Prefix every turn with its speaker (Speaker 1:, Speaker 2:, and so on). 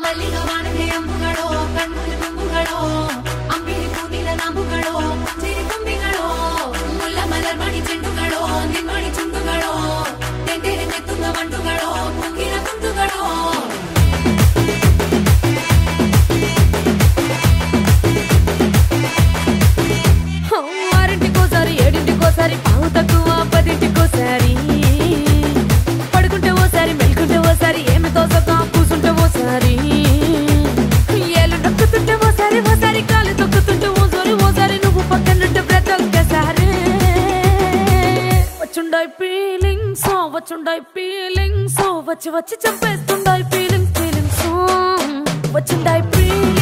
Speaker 1: ಮಲ್ಲಿಗೆ ವಾಣದೆ ಅಂಬುಗಳೋ ಕಣ್ಣುಲಿ ತುಂಬುಗಳೋ ಅಂಬಿಳಿ ಕೂನಿನ ನಾಂಬುಗಳೋ ಚಿರಿ ತುಂಬಿಗಳೋ ಮುಲ್ಲ ಮಲರ್ ಮಣಿ ಚೆಂಡುಗಳೋ ನಿನ್ಮಣಿ ಚುಂಡುಗಳೋ ತೆಂಡೆರೆ ನೆತ್ತುಂಗ ಮಂಡುಗಳೋ ಮುಗಿನ ಕುಂದುಗಳೋ ఆరింటికోసారి ఏడింటికోసారి పావు తక్కువ పదింటికోసారి పడుకుంటే ఓసారి మెలుకుంటే ఓసారి ఏమి తోసక కూసుంటే ఓసారి ఏళ్ళు నొక్కుతుంటే ఓసారి ఓసారి కాలు తొక్కుతుంటే ఓసారి నువ్వు పక్కనుంటే ప్రతి ఒక్కసారి వచ్చుండాయి ఫీలింగ్స్ వచ్చి వచ్చి చంపేస్తుండాయి ఫీలింగ్స్ వచ్చుండాయి ఫీలింగ్స్